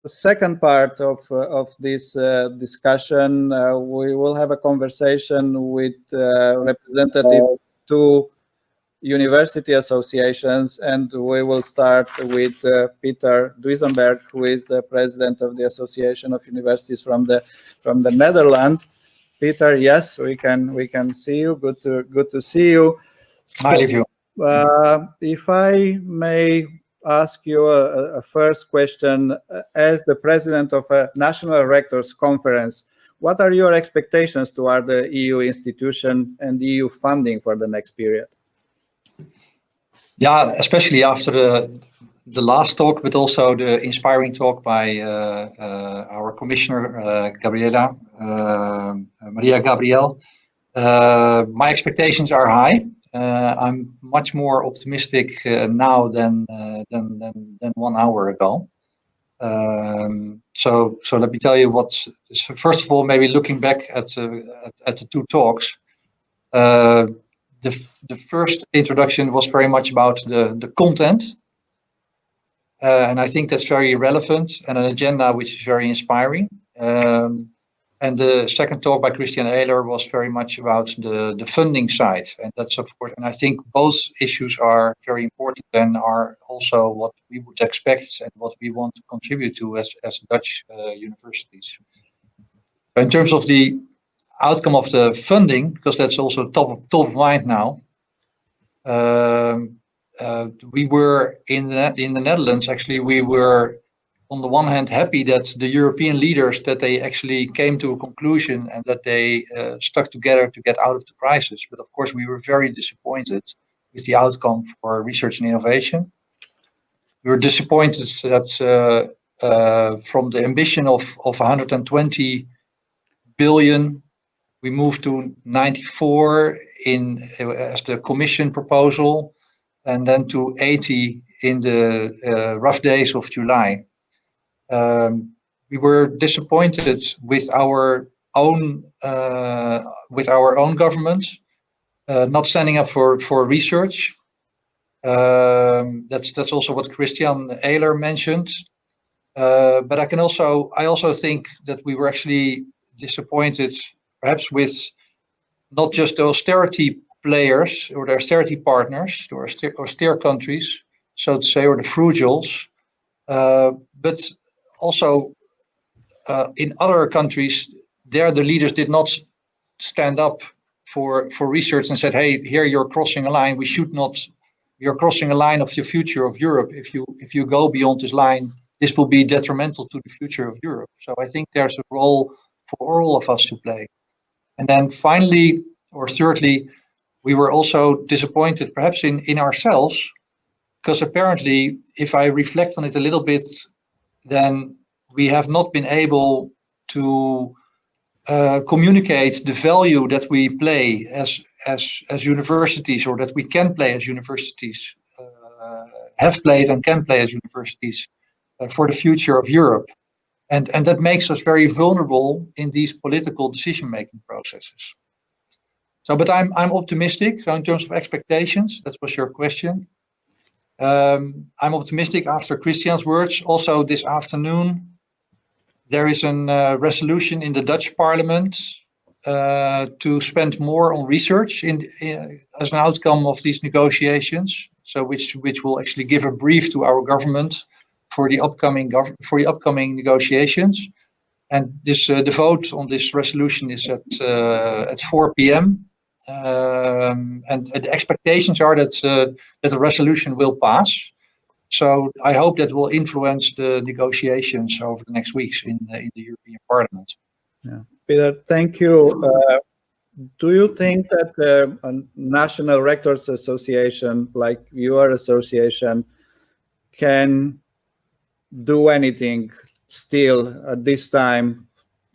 the second part of this discussion, we will have a conversation with representatives to university associations, and we will start with Pieter Duisenberg, who is the president of the Association of Universities from the Netherlands. Peter, yes, we can see you. Good to see you. So, if I may ask you a first question, as the president of a National Rectors Conference, what are your expectations toward the EU institution and EU funding for the next period? Yeah, especially after the last talk, but also the inspiring talk by our commissioner, Maria Gabriel. My expectations are high. I'm much more optimistic now than 1 hour ago. So let me tell you what's first of all, maybe looking back at the two talks. The first introduction was very much about the content, and I think that's very relevant, and an agenda which is very inspiring. And the second talk by Christian Ehler was very much about the funding side, and that's of course, and I think both issues are very important and are also what we would expect and what we want to contribute to as Dutch universities. In terms of the outcome of the funding, because that's also top of mind now. We were in the Netherlands. Actually, we were on the one hand happy that the European leaders that they actually came to a conclusion and that they stuck together to get out of the crisis. But of course, we were very disappointed with the outcome for research and innovation. We were disappointed that from the ambition of 120 billion. We moved to 94 as the Commission proposal, and then to 80 in the rough days of July. We were disappointed with our own government not standing up for research. That's also what Christian Ehler mentioned. But I also think that we were actually disappointed, perhaps with not just the austerity players or the austerity partners, or austere countries, so to say, or the frugals, but also in other countries, there the leaders did not stand up for research and said, "Hey, here you're crossing a line. We should not. You're crossing a line of the future of Europe. If you go beyond this line, this will be detrimental to the future of Europe." So I think there's a role for all of us to play. And then finally, or thirdly, we were also disappointed perhaps in ourselves, because apparently, if I reflect on it a little bit, then we have not been able to communicate the value that we play as universities, or that we can play as universities, have played and can play as universities for the future of Europe. And that makes us very vulnerable in these political decision-making processes. So, but I'm optimistic. So in terms of expectations, that was your question. I'm optimistic after Christian's words. Also this afternoon, there is a resolution in the Dutch Parliament to spend more on research as an outcome of these negotiations. So which will actually give a brief to our government for the upcoming negotiations. And this the vote on this resolution is at 4 p.m. And the expectations are that the resolution will pass. So I hope that will influence the negotiations over the next weeks in the European Parliament. Yeah. Peter, thank you. Do you think that a National Rectors Association like your association can do anything still at this time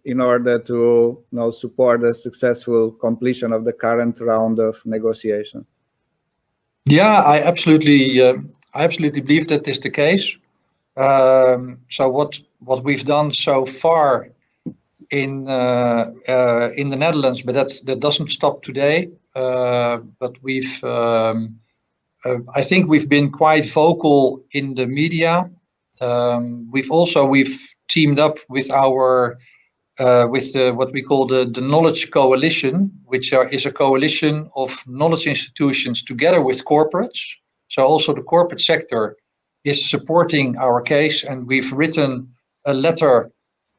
in order to support the successful completion of the current round of negotiation? Yeah, I absolutely believe that is the case. So what we've done so far in the Netherlands, but that doesn't stop today. But I think we've been quite vocal in the media. We've teamed up with our what we call the Knowledge Coalition, which is a coalition of knowledge institutions together with corporates. So also the corporate sector is supporting our case, and we've written a letter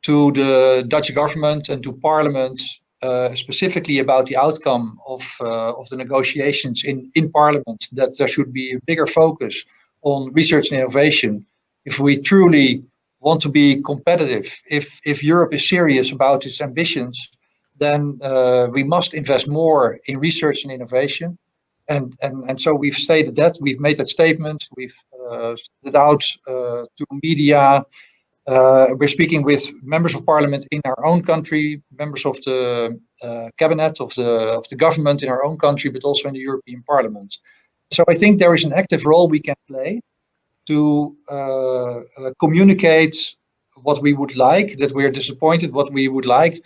to the Dutch government and to Parliament specifically about the outcome of the negotiations in Parliament, that there should be a bigger focus on research and innovation if we truly want to be competitive. If Europe is serious about its ambitions, then we must invest more in research and innovation. And so we've stated that, we've made that statement, we've sent it out to media. We're speaking with members of parliament in our own country, members of the cabinet of the government in our own country, but also in the European Parliament. So I think there is an active role we can play to communicate what we would like, that we're disappointed, what we would like,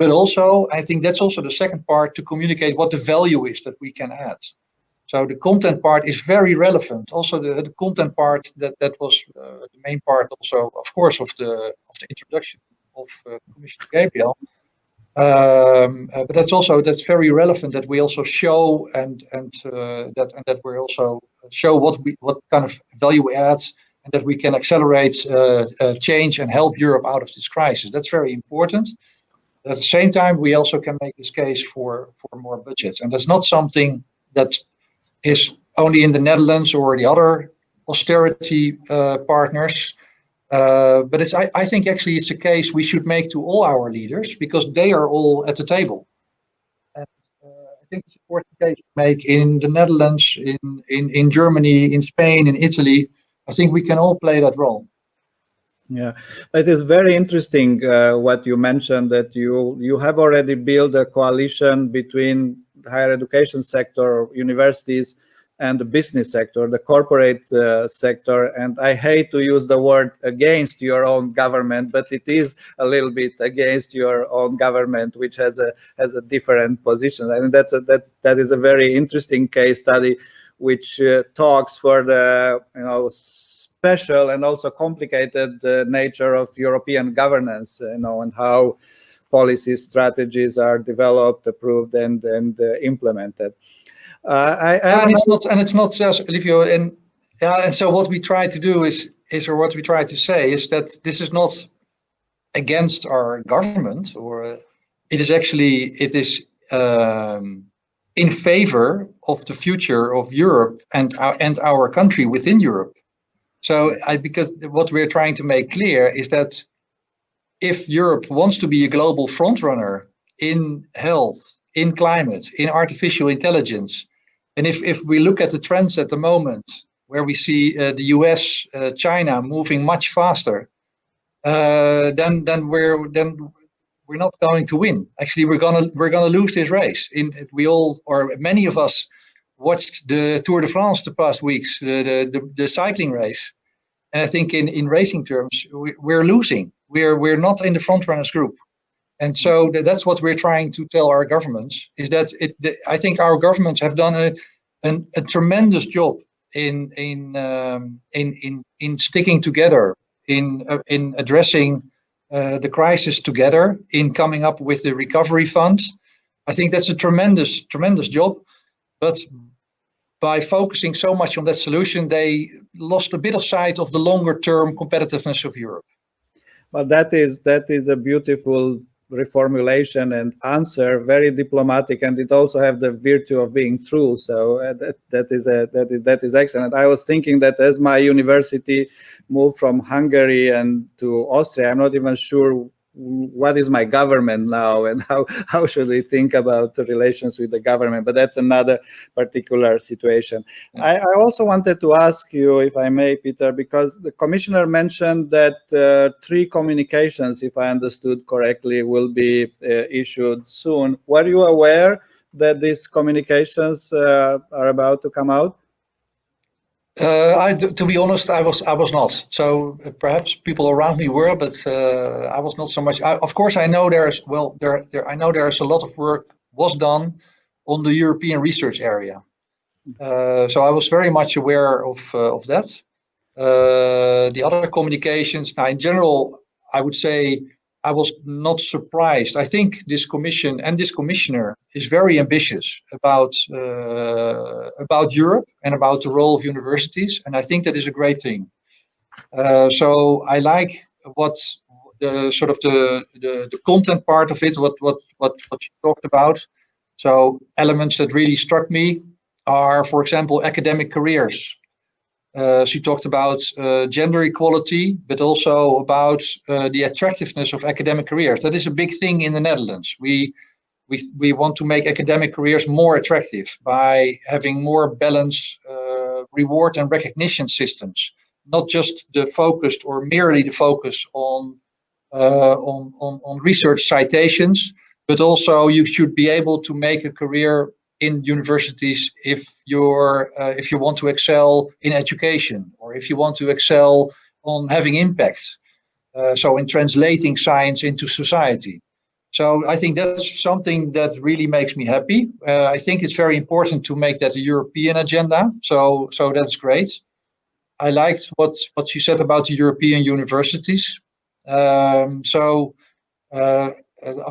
but also I think that's also the second part, to communicate what the value is that we can add. So the content part is very relevant. Also, the content part that was the main part, also of course of the introduction of Commissioner Gabriel. But that's very relevant, that we also show and that we also show what kind of value we add, and that we can accelerate change and help Europe out of this crisis. That's very important. At the same time, we also can make this case for more budgets, and that's not something that is only in the Netherlands or the other austerity partners. But I think actually it's a case we should make to all our leaders, because they are all at the table. And I think it's an important case to make in the Netherlands, in Germany, in Spain, in Italy. I think we can all play that role. Yeah, it is very interesting what you mentioned, that you have already built a coalition between the higher education sector, universities, and the business sector, the corporate sector. And I hate to use the word against your own government, but it is a little bit against your own government, which has a different position. I think that is a very interesting case study, which talks for the special and also complicated nature of European governance, and how policy strategies are developed, approved, and implemented. And it's not just Livio, and so what we try to do is what we try to say is that this is not against our government, or it is in favor of the future of Europe and our country within Europe. So because what we're trying to make clear is that if Europe wants to be a global frontrunner in health, in climate, in artificial intelligence, and if we look at the trends at the moment, where we see the US, China moving much faster, then we're not going to win. Actually, we're gonna lose this race. We all, or many of us, watched the Tour de France the past weeks, the cycling race, and I think in racing terms, we're losing. We're not in the front runners group. And so that's what we're trying to tell our governments, is that I think our governments have done a tremendous job in sticking together, in addressing the crisis together, in coming up with the recovery fund. I think that's a tremendous job, but by focusing so much on that solution, they lost a bit of sight of the longer term competitiveness of Europe. Well, that is a beautiful reformulation and answer, very diplomatic, and it also have the virtue of being true. So that is excellent. I was thinking that as my university moved from Hungary and to Austria, I'm not even sure what is my government now, and how should we think about the relations with the government, but that's another particular situation. I also wanted to ask you, if I may, Pieter, because the commissioner mentioned that 3 communications, if I understood correctly, will be issued soon. Were you aware that these communications are about to come out? To be honest, I was not. So perhaps people around me were, but I was not so much. Of course, I know I know there's a lot of work was done on the European research area. So I was very much aware of that. The other communications, now in general, I would say I was not surprised. I think this commission and this commissioner is very ambitious about Europe and about the role of universities, and I think that is a great thing. So I like what the sort of the content part of it, what you talked about. So elements that really struck me are, for example, academic careers. She talked about gender equality, but also about the attractiveness of academic careers. That is a big thing in the Netherlands. We want to make academic careers more attractive by having more balanced reward and recognition systems, not just the focused or merely the focus on research citations, but also you should be able to make a career in universities if you want to excel in education, or if you want to excel on having impact. So in translating science into society. So I think that's something that really makes me happy. I think it's very important to make that a European agenda. So that's great. I liked what you said about the European universities. Of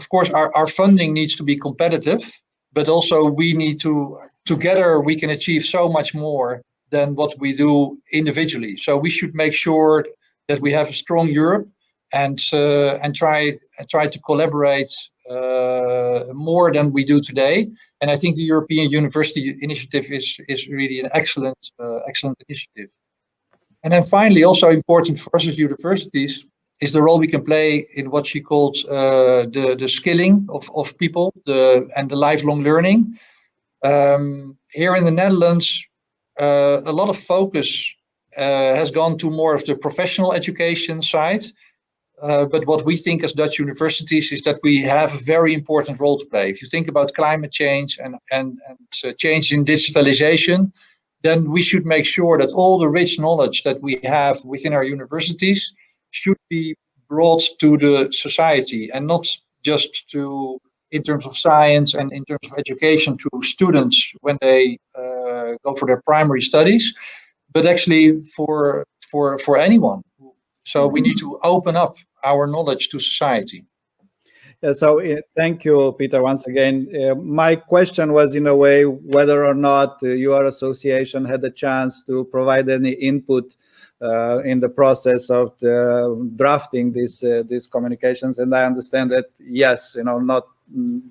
course, our funding needs to be competitive, but also we need to, together we can achieve so much more than what we do individually. So we should make sure that we have a strong Europe and try to collaborate more than we do today. And I think the European University Initiative is really an excellent initiative. And then finally, also important for us as universities is the role we can play in what she called the skilling of people and the lifelong learning. Here in the Netherlands, a lot of focus has gone to more of the professional education side. But what we think as Dutch universities is that we have a very important role to play. If you think about climate change and change in digitalization, then we should make sure that all the rich knowledge that we have within our universities should be brought to the society, and not just in terms of science and in terms of education to students when they go for their primary studies, but actually for anyone. So we need to open up our knowledge to society. So thank you, Pieter, once again. My question was, in a way, whether or not your association had the chance to provide any input in the process of drafting these communications. And I understand that, yes, not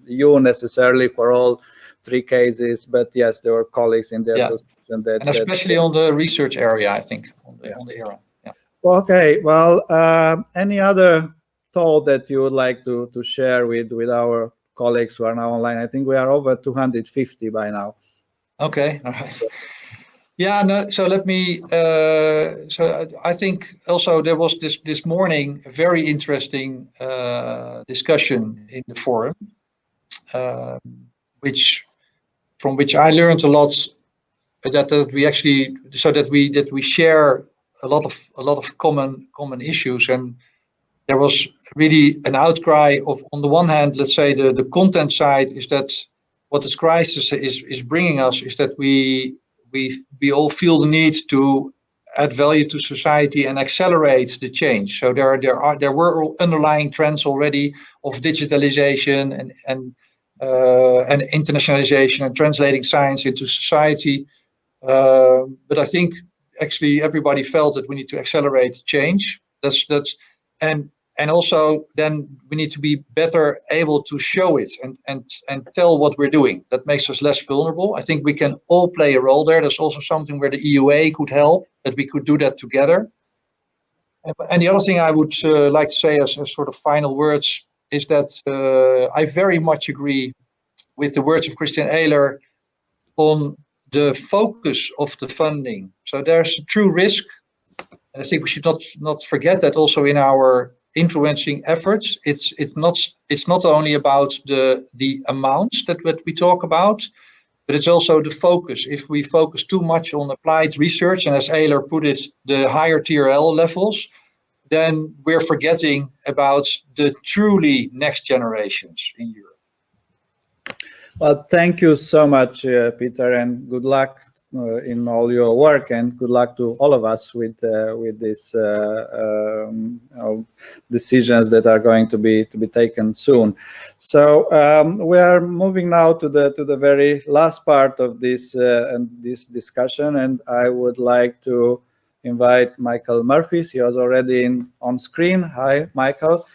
you necessarily for all 3 cases, but yes, there were colleagues in the association and especially on the research area, I think, on the era. Yeah. Okay. Well, any other thought that you would like to share with our colleagues who are now online? I think we are over 250 by now. Okay. All right. Yeah. No. So let me. So I think also there was this morning a very interesting discussion in the forum, from which I learned a lot. That we actually, so that we share a lot of common issues. And there was really an outcry of, on the one hand, let's say the content side is that what this crisis is bringing us is that we all feel the need to add value to society and accelerate the change. So there were underlying trends already of digitalization and internationalization and translating science into society. But I think actually everybody felt that we need to accelerate change. And also then we need to be better able to show it and tell what we're doing. That makes us less vulnerable. I think we can all play a role there. There's also something where the EUA could help, that we could do that together. And the other thing I would like to say as sort of final words is that I very much agree with the words of Christian Ehler on the focus of the funding. So there's a true risk. And I think we should not forget that also in our influencing efforts. It's not only about the amounts that we talk about, but it's also the focus. If we focus too much on applied research, and as Ehler put it, the higher TRL levels, then we're forgetting about the truly next generations in Europe. Well, thank you so much, Pieter, and good luck in all your work, and good luck to all of us with these decisions that are going to be taken soon. So we are moving now to the very last part of this discussion, and I would like to invite Michael Murphy. He was already on screen. Hi, Michael.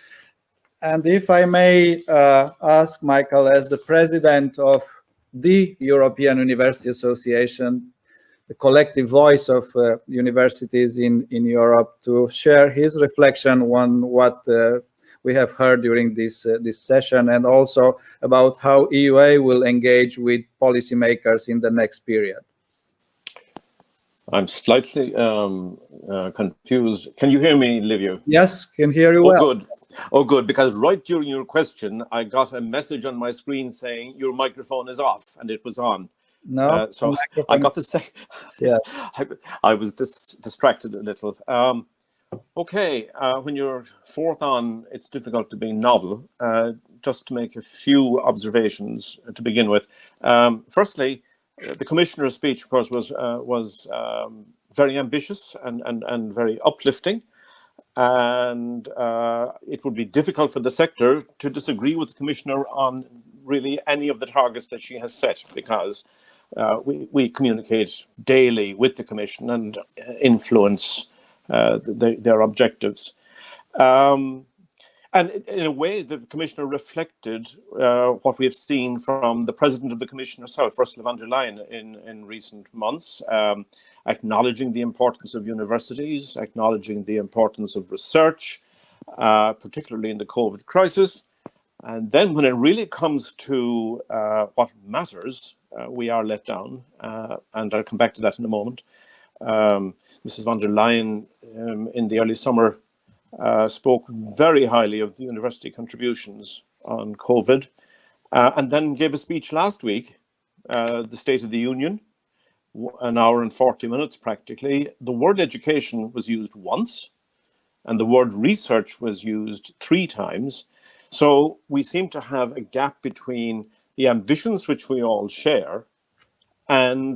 And if I may ask Michael, as the president of the European University Association, the collective voice of universities in Europe, to share his reflection on what we have heard during this session, and also about how EUA will engage with policymakers in the next period. I'm slightly confused. Can you hear me, Livio? Yes, can hear you well. Good. Oh, good, because right during your question, I got a message on my screen saying your microphone is off, and it was on. No, so I got the second. Yeah, I was distracted a little. Okay, when you're fourth on, it's difficult to be novel. Just to make a few observations to begin with. Firstly, the commissioner's speech, of course, was very ambitious and very uplifting. And it would be difficult for the sector to disagree with the commissioner on really any of the targets that she has set, because we communicate daily with the commission and influence their objectives. And in a way, the commissioner reflected what we have seen from the president of the commission herself, Ursula von der Leyen, in recent months, acknowledging the importance of universities, acknowledging the importance of research, particularly in the COVID crisis. And then when it really comes to what matters, we are let down. And I'll come back to that in a moment. Mrs. von der Leyen, in the early summer, spoke very highly of the university contributions on COVID, and then gave a speech last week, the State of the Union, an hour and 40 minutes practically. The word education was used once, and the word research was used 3 times. So we seem to have a gap between the ambitions which we all share and